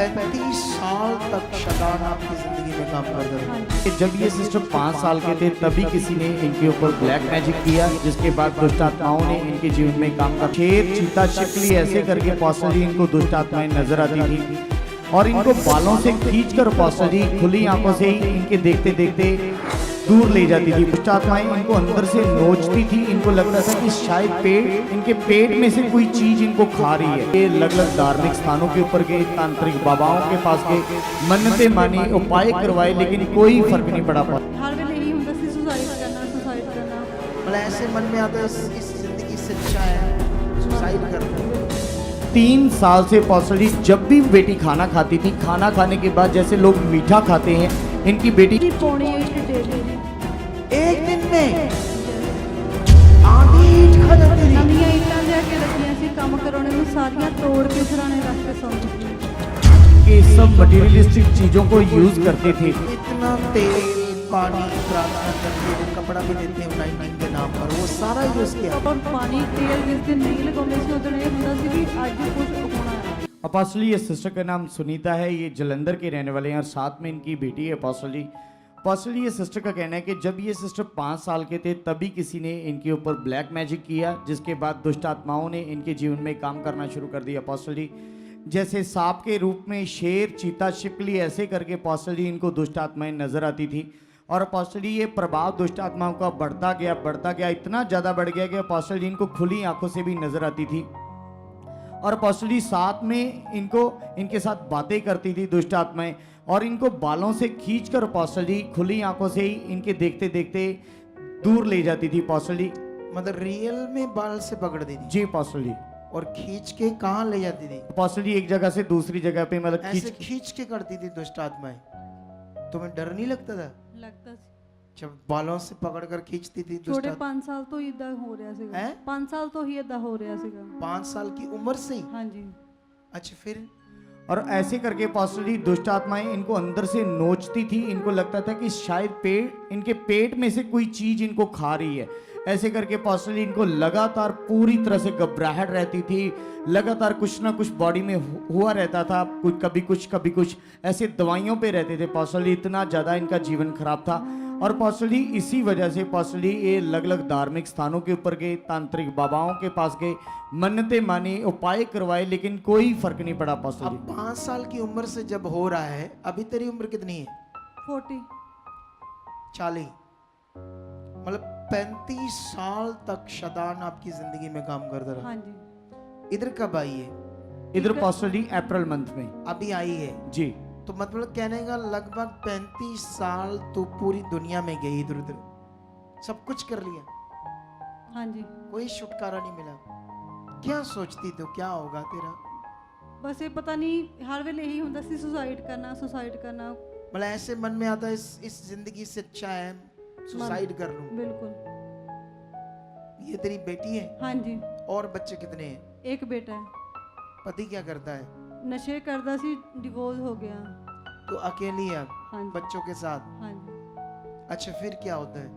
35 साल तक शैतान आपकी जिंदगी में काम करता रहा। जब ये सिस्टर 5 साल के थे तभी किसी ने इनके ऊपर ब्लैक मैजिक किया, जिसके बाद दुष्ट आत्माओं ने इनके जीवन में काम कर शेर, चीता, छिपकली ऐसे करके पास्टर जी इनको दुष्ट आत्माएं नजर आती थी और इनको बालों से खींचकर पास्टर जी खुली आंखों से ही इनके देखते देखते दूर ले जाती थी। दुष्ट आत्माएं इनको अंदर से नोचती थी। इनको लगता था कि शायद इनके पेट में से कोई चीज इनको खा रही है। ये अलग अलग धार्मिक स्थानों के ऊपर गए, तांत्रिक बाबाओं के पास गए, मन्नतें मानी, उपाय करवाए, लेकिन कोई फर्क नहीं पड़ा। हर वेले यही ਹੁੰਦਾ ਸੀ सुसाइड करना। मतलब ऐसे मन में आता है इस जिंदगी से अच्छा है सुसाइड करना। 3 साल से पास्टर जी जब भी बेटी खाना खाती थी, खाना खाने के बाद जैसे लोग मीठा खाते हैं, इनकी बेटी एक दिन में आधी ईंट खा जाती थी। ਨਵੀਆਂ ਇੱਟਾਂ ਲਿਆ ਕੇ ਰੱਖੀਆਂ ਸੀ ਕੰਮ ਕਰਾਉਣੇ ਨੂੰ, ਸਾਰੀਆਂ ਤੋੜ ਕੇ ਸਿਰਾਣੇ ਰੱਖ ਕੇ ਸੌਂਦੀ ਸੀ। ये सब मटेरियलिस्टिक चीजों को यूज करते थे। इतना तेल पानी प्रार्थना करके वो कपड़ा भी देते हैं नाइटिंग के नाम पर, वो सारा यूज किया। और पानी तेल जिस दिन नहीं लगाਉਂਦੇ ਸੀ ਉਦੋਂ ਇਹ ਹੁੰਦਾ ਸੀ ਵੀ ਅੱਜ ਕੁਝ ਹੋਣਾ ਹੈ। अपोस्टल ये सिस्टर का नाम सुनीता है, ये जलंधर के रहने वाले हैं और साथ में इनकी बेटी है अपोस्टल जी। अपोस्टल ये सिस्टर का कहना है कि जब ये सिस्टर 5 साल के थे तभी किसी ने इनके ऊपर ब्लैक मैजिक किया, जिसके बाद दुष्ट आत्माओं ने इनके जीवन में काम करना शुरू कर दिया। अपोस्टल जी जैसे सांप के रूप में शेर, चीता, छिपकली ऐसे करके अपोस्टल जी इनको दुष्ट आत्माएं नजर आती थी और अपोस्टल जी ये प्रभाव दुष्ट आत्माओं का बढ़ता गया, इतना ज़्यादा बढ़ गया कि अपोस्टल जी इनको खुली आंखों से भी नजर आती थी और अपोस्टल जी साथ में इनके साथ बातें करती थी दुष्ट आत्माएं और इनको बालों से खींचकर अपोस्टल जी खुली आंखों से ही इनके देखते देखते दूर ले जाती थी। अपोस्टल जी मतलब रियल में बाल से पकड़ दी थी जी अपोस्टल जी, और खींच के कहाँ ले जाती थी? अपोस्टल जी एक जगह से दूसरी जगह पे मतलब ऐसे खींच के करती थी दुष्ट आत्माएं। तुम्हें डर नहीं लगता था ਲੱਗਦਾ ਸੀ जब बालों से पकड़ कर खींचती थी दुष्ट ਛੋਟੇ 5 ਸਾਲ ਤੋਂ ਹੀ ਇਦਾਂ ਹੋ ਰਿਹਾ ਸੀਗਾ। हैं? 5 ਸਾਲ ਤੋਂ ਹੀ ਇਦਾਂ ਹੋ ਰਿਹਾ ਸੀਗਾ। 5 साल की उम्र से ही? ਹਾਂਜੀ। अच्छा फिर और ऐसे करके अपोस्टल जी दुष्ट आत्माएं इनको अंदर से नोचती थी। इनको लगता था कि शायद इनके पेट में से कोई चीज इनको खा रही है। ऐसे करके अपोस्टल जी इनको लगातार पूरी तरह से घबराहट रहती थी, लगातार कुछ ना कुछ बॉडी में हुआ रहता था, कभी कुछ ऐसे दवाइयों पे रहते थे। अपोस्टल जी इतना ज़्यादा इनका जीवन खराब था और अपोस्टल जी इसी वजह से अपोस्टल जी ये अलग अलग धार्मिक स्थानों के ऊपर गए, तांत्रिक बाबाओं के पास गए, मन्नतें मानी, उपाय करवाए, लेकिन कोई फर्क नहीं पड़ा। अपोस्टल अब जी 5 साल की उम्र से जब हो रहा है, अभी तेरी उम्र कितनी है? 40 40। मतलब 35 साल तक शैतान आपकी जिंदगी में काम करता रहा। ਹਾਂਜੀ। इधर कब आई है? इधर अपोस्टल जी अप्रैल मंथ में अभी आई है। जी। तो मतलब कहने का लगभग 35 साल तो पूरी दुनिया में गई, इधर उधर सब कुछ कर लिया, ਹਾਂਜੀ। कोई छुटकारा नहीं मिला। क्या सोचती तो क्या होगा तेरा? ਬਸ ਇਹ ਪਤਾ ਨਹੀਂ ਹਰ ਵੇਲੇ ਇਹੀ ਹੁੰਦਾ ਸੀ ਸੁਸਾइड करना। मतलब ऐसे मन में आता है इस जिंदगी से अच्छा है सुसाइड कर लूं। बिल्कुल। ये तेरी बेटी है? ਹਾਂਜੀ। और बच्चे कितने हैं? एक बेटा है, पति क्या करता है? नशे करता सी, डिवोर्स हो गया। तो अकेली है अब हाँ जी। बच्चों के साथ? हाँ जी। अच्छा फिर क्या होता है?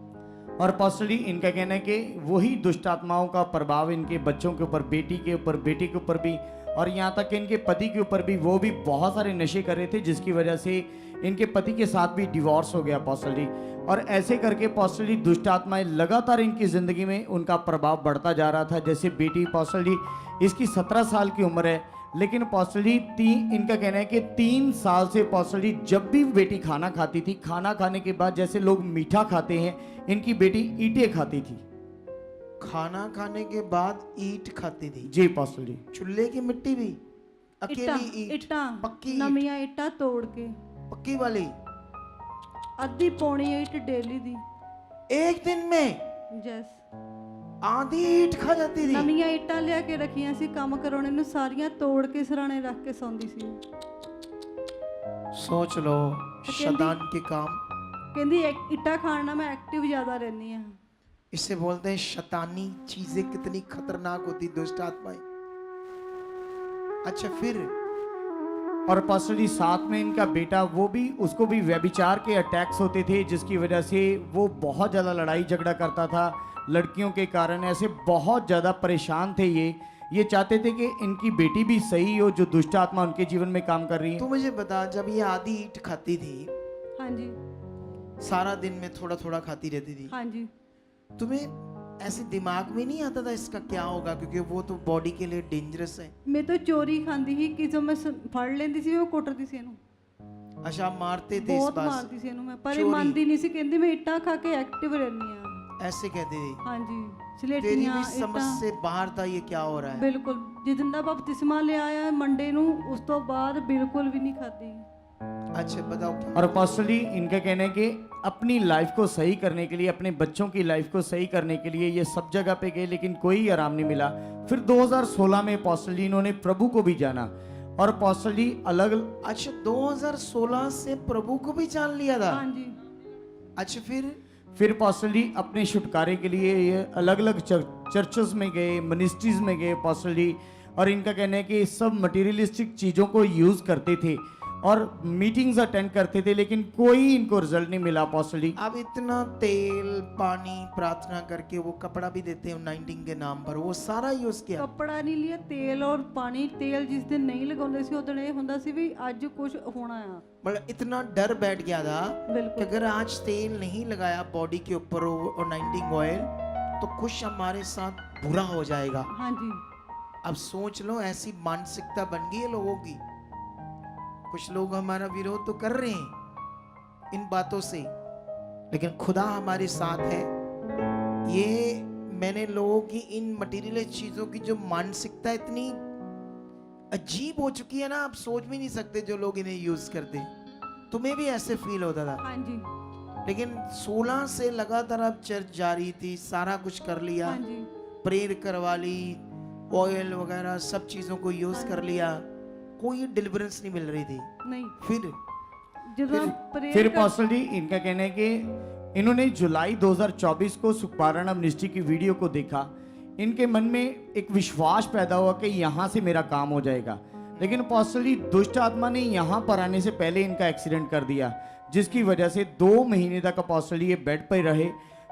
और अपोस्टल जी इनका कहना है कि वही दुष्ट आत्माओं का प्रभाव इनके बच्चों के ऊपर, बेटी के ऊपर, बेटे के ऊपर भी और यहाँ तक कि इनके पति के ऊपर भी, वो भी बहुत सारे नशे कर रहे थे, जिसकी वजह से इनके पति के साथ भी डिवोर्स हो गया अपोस्टल जी। और ऐसे करके अपोस्टल जी दुष्ट आत्माएं लगातार इनकी ज़िंदगी में उनका प्रभाव बढ़ता जा रहा था। जैसे बेटी अपोस्टल जी इसकी 17 साल की उम्र है, लेकिन अपोस्टल जी इनका कहना है कि 3 साल से अपोस्टल जी जब भी बेटी खाना खाती थी, खाना खाने के बाद जैसे लोग मीठा खाते हैं, इनकी बेटी ईंटें खाती थी। खाना खाने के बाद ईंट खाती थी? जी अपोस्टल जी। चूल्हे की मिट्टी भी? अकेली ईंट? इट्टा पक्की ईंट? नवीਆਂ ਇੱਟਾਂ ਤੋੜ ਕੇ पक्की वाली? ਅੱਧੀ ਪੌਣੀ ਇੱਟ ਡੇਲੀ ਦੀ। एक दिन में ਜੈਸ आधी ईंट खा जाती थी? ਨਵੀਆਂ ਇੱਟਾਂ ਲਿਆ ਕੇ ਰੱਖੀਆਂ ਸੀ ਕੰਮ ਕਰਾਉਣੇ ਨੂੰ, ਸਾਰੀਆਂ ਤੋੜ ਕੇ ਸਿਰਾਣੇ ਰੱਖ ਕੇ ਸੌਂਦੀ ਸੀ। सोच लो शैतान के काम। ਕਹਿੰਦੀ ਇੱਟਾਂ ਖਾਣ ਨਾਲ ਮੈਂ ਐਕਟਿਵ ਜ਼ਿਆਦਾ ਰਹਿੰਦੀ ਆ। इसे बोलते हैं शैतानी चीजें कितनी खतरनाक होती, दुष्ट आत्माएं। अच्छा फिर? और अपोस्टल जी साथ में इनका बेटा, वो भी, उसको भी व्यभिचार के अटैक्स होते थे, जिसकी वजह से वो बहुत ज़्यादा लड़ाई झगड़ा करता था लड़कियों के कारण। ऐसे बहुत ज़्यादा परेशान थे ये ये चाहते थे कि इनकी बेटी भी सही हो, जो दुष्ट आत्मा उनके जीवन में काम कर रही है। तू मुझे बता, जब ये आधी ईंट खाती थी, हाँ जी, सारा दिन में थोड़ा थोड़ा खाती रहती थी, हाँ जी। तुम्हें ऐसे दिमाग में नहीं आता था इसका क्या होगा, क्योंकि वो तो बॉडी के लिए डेंजरस है। मैं तो चोरी खांदी ही कि जो मैं ਫੜ ਲੈਂਦੀ ਸੀ ਉਹ ਕੁੱਟਦੀ ਸੀ ਇਹਨੂੰ अच्छा, मारते थे इस ਬਹੁਤ बात ਮਾਰਦੀ ਸੀ ਇਹਨੂੰ ਮੈਂ, ਪਰ ਇਹ चोरी। ਮੰਨਦੀ ਨਹੀਂ ਸੀ, ਕਹਿੰਦੀ ਮੈਂ ਇੱਟਾਂ ਖਾ ਕੇ ਐਕਟਿਵ ਰਹਿੰਦੀ ਆ। से ऐसे कहते थे। हाँ जी, तेरी ਸਲੇਟੀਆਂ भी समझ ਇੱਟਾਂ। से बाहर था ये क्या हो रहा है। ਬਿਲਕੁਲ ਜਿੱਦਣ ਦਾ ਬਪਤਿਸਮਾ ਲਿਆ ਆ ਮੰਡੇ ਨੂੰ, ਉਸ ਤੋਂ ਬਾਅਦ ਬਿਲकुल ਵੀ ਨਹੀਂ ਖਾਦੀ। अच्छा बताओ क्या। और अपोस्टल जी, इनका कहना है कि अपनी लाइफ को सही करने के लिए, अपने बच्चों की लाइफ को सही करने के लिए ये सब जगह पे गए, लेकिन कोई आराम नहीं मिला। फिर 2016 में अपोस्टल जी इन्होंने प्रभु को भी जाना, और अपोस्टल जी अलग अच्छा, 2016 से प्रभु को भी जान लिया था। हाँ जी, अच्छा, फिर अपोस्टल जी अपने छुटकारे के लिए ये अलग अलग चर्चेस में गए, मिनिस्ट्रीज में गए अपोस्टल जी। और इनका कहना है कि सब मटेरियलिस्टिक चीज़ों को यूज़ करते थे और मीटिंग्स अटेंड करते थे, लेकिन कोई इनको रिजल्ट नहीं मिला अपोस्टल जी। अब इतना तेल पानी प्रार्थना करके वो कपड़ा भी देते हैं 19 के नाम पर, वो सारा यूज किया। ਕੱਪੜਾ ਨਹੀਂ ਲਿਆ, ਤੇਲ ਔਰ ਪਾਣੀ। ਤੇਲ ਜਿਸ ਦਿਨ ਨਹੀਂ ਲਗਾਉਂਦੇ ਸੀ ਉਦੋਂ ਇਹ ਹੁੰਦਾ ਸੀ ਵੀ ਅੱਜ ਕੁਝ ਹੋਣਾ ਆ। मतलब इतना डर बैठ गया था कि बिल्कुल अगर आज तेल नहीं लगाया बॉडी के ऊपर और 19 ऑयल, तो कुछ हमारे साथ बुरा हो जाएगा। हाँ जी, अब सोच लो, ऐसी मानसिकता बन गई है लोगों की। कुछ लोग हमारा विरोध तो कर रहे हैं इन बातों से, लेकिन खुदा हमारे साथ है। ये मैंने लोगों की इन मटेरियल चीजों की जो मानसिकता इतनी अजीब हो चुकी है ना, आप सोच भी नहीं सकते जो लोग इन्हें यूज करते। तुम्हें भी ऐसे फील होता था। हाँ जी, लेकिन 16 से लगातार अब चर्च जा रही थी, सारा कुछ कर लिया, हाँ जी, प्रेयर करवा ली, ऑयल वगैरह सब चीजों को यूज कर लिया, कोई डिलीवरेंस नहीं मिल रही थी। नहीं। फिर ਜਦੋਂ फिर अपोस्टल जी इनका कहना है कि इन्होंने जुलाई 2024 को सुखपारण मिनिस्ट्री की वीडियो को देखा। इनके मन में एक विश्वास पैदा हुआ कि यहाँ से मेरा काम हो जाएगा। लेकिन अपोस्टल जी दुष्ट आत्मा ने यहाँ पर आने से पहले इनका एक्सीडेंट कर दिया, जिसकी वजह से 2 महीने तक अपोस्टल जी ये बेड पर रहे।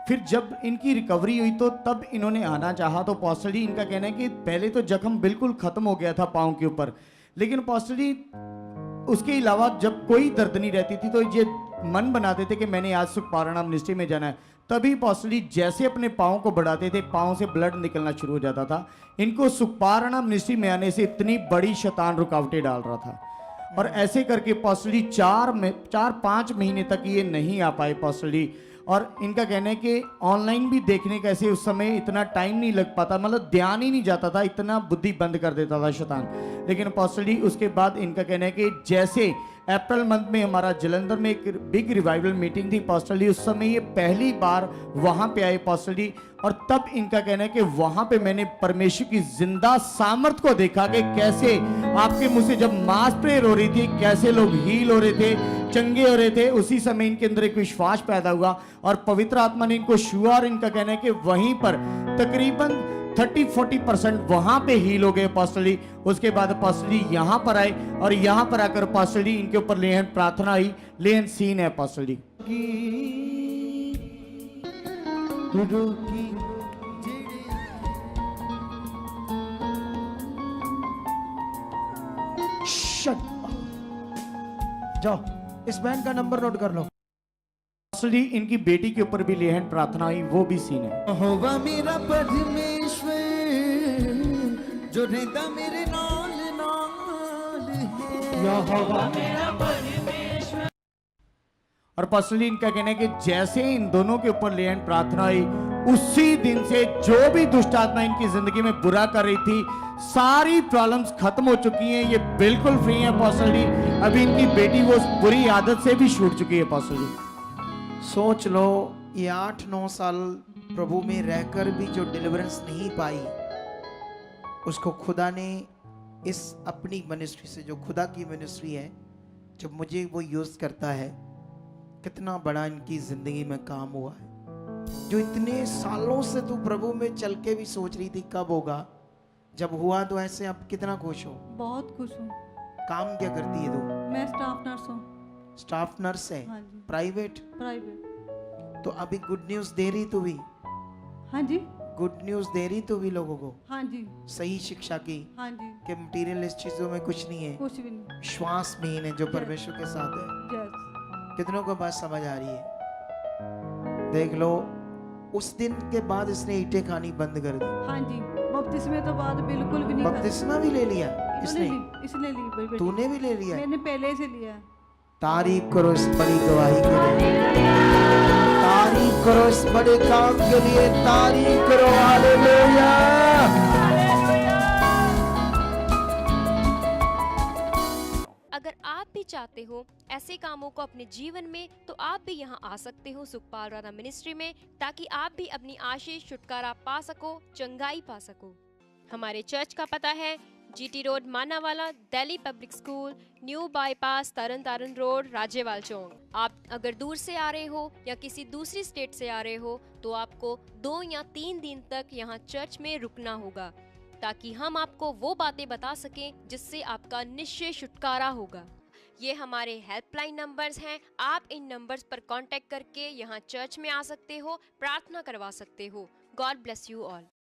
फिर जब इनकी रिकवरी हुई तो तब इन्होंने आना चाहा, तो अपोस्टल जी इनका कहना है कि पहले तो जख्म बिल्कुल खत्म हो गया था पाँव के ऊपर, लेकिन अपोस्टल जी उसके अलावा जब कोई दर्द नहीं रहती थी तो ये मन बनाते थे कि मैंने आज सुखपारणा मिनिस्ट्री में जाना है। तभी अपोस्टल जी जैसे अपने पाँव को बढ़ाते थे, पाँव से ब्लड निकलना शुरू हो जाता था। इनको सुखपारणा मिनिस्ट्री में आने से इतनी बड़ी शैतान रुकावटें डाल रहा था, और ऐसे करके अपोस्टल जी 4-5 महीने तक ये नहीं आ पाए अपोस्टल जी। और इनका कहना है कि ऑनलाइन भी देखने का ऐसे उस समय इतना टाइम नहीं लग पाता, मतलब ध्यान ही नहीं जाता था, इतना बुद्धि बंद कर देता था शैतान। लेकिन अपोस्टल जी उसके बाद इनका कहना है कि जैसे अप्रैल मंथ में हमारा जलंधर में एक बिग रिवाइवल मीटिंग थी अपोस्टल जी, उस समय ये पहली बार वहाँ पे आए अपोस्टल जी, और तब इनका कहना है कि वहाँ पे मैंने परमेश्वर की जिंदा सामर्थ को देखा कि कैसे आपके मुंह से जब मास प्रेयर हो रही थी, कैसे लोग हील हो रहे थे, चंगे हो रहे थे। उसी समय इनके अंदर एक विश्वास पैदा हुआ और पवित्र आत्मा ने इनको छुआ, और इनका कहना है कि वहीं पर तकरीबन 30-40% वहां पे हील हो गए अपोस्टल जी। उसके बाद अपोस्टल जी यहाँ पर आए, और यहाँ पर आकर अपोस्टल जी इनके ऊपर लेहन प्रार्थना हुई, लेहन सीन है अपोस्टल जी। शट। जाओ इस बैंड का नंबर नोट कर लो। अपोस्टल जी इनकी बेटी के ऊपर भी लेहन प्रार्थना हुई, वो भी सीन है। यहोवा मेरा परमेश्वर जो रहता मेरे नाल नाल है। यहोवा मेरा परमेश्वर। और अपोस्टल जी इनका कहना है कि जैसे इन दोनों के ऊपर लेहन प्रार्थना हुई, उसी दिन से जो भी दुष्ट आत्मा इनकी जिंदगी में बुरा कर रही थी, सारी प्रॉब्लम्स खत्म हो चुकी हैं, ये बिल्कुल फ्री है अपोस्टल जी। अभी इनकी बेटी वो बुरी आदत से भी छूट चुकी है अपोस्टल जी। सोच लो, ये 8-9 साल प्रभु में रहकर भी जो डिलीवरेंस नहीं पाई, उसको खुदा ने इस अपनी मिनिस्ट्री से, जो खुदा की मिनिस्ट्री है, जब मुझे वो यूज करता है, कितना बड़ा इनकी जिंदगी में काम हुआ है। जो इतने सालों से तू प्रभु में चल के भी सोच रही थी कब होगा, जब हुआ तो ऐसे अब कितना खुश हो। बहुत खुश हूँ। काम क्या करती है तू? मैं स्टाफ नर्स हूँ। स्टाफ नर्स है? हाँ जी। प्राइवेट? प्राइवेट। तो अभी गुड न्यूज दे रही तू भी? हाँ जी। गुड न्यूज दे रही तो भी लोगों को हाँ जी, सही शिक्षा की हाँ जी, कि मटीरियलिस्ट चीजों में कुछ नहीं है, कुछ भी नहीं। विश्वास में है जो परमेश्वर के साथ है। यस, कितनों को बात समझ आ रही है? देख लो, उस दिन के बाद इसने ईंटें खानी बंद कर दी। हाँ जी, बपतिस्मे तो बाद बिल्कुल भी नहीं खाई। बपतिस्मा भी ले लिया इसने, इसने ली बेटी। तूने भी ले लिया। मैंने पहले से लिया। तारीफ करो इस बड़ी गवाही के लिए, तारीफ करो इस बड़े काम के लिए, तारीफ करो। हालेलुया। अगर आप भी चाहते हो ऐसे कामों को अपने जीवन में, तो आप भी यहाँ आ सकते हो सुखपाल राणा मिनिस्ट्री में, ताकि आप भी अपनी आशीष छुटकारा पा सको, चंगाई पा सको। हमारे चर्च का पता है GT road Manawala, Delhi public school, new bypass, Tarn Taran road, Rajewal Chowk. आप अगर दूर से आ रहे हो या किसी दूसरी स्टेट से आ रहे हो, तो आपको 2 या 3 दिन तक यहाँ चर्च में रुकना होगा, ताकि हम आपको वो बातें बता सकें जिससे आपका निश्चय छुटकारा होगा। ये हमारे हेल्पलाइन नंबर्स हैं। आप इन नंबर्स पर कांटेक्ट करके यहाँ चर्च में आ सकते हो, प्रार्थना करवा सकते हो। God bless you all.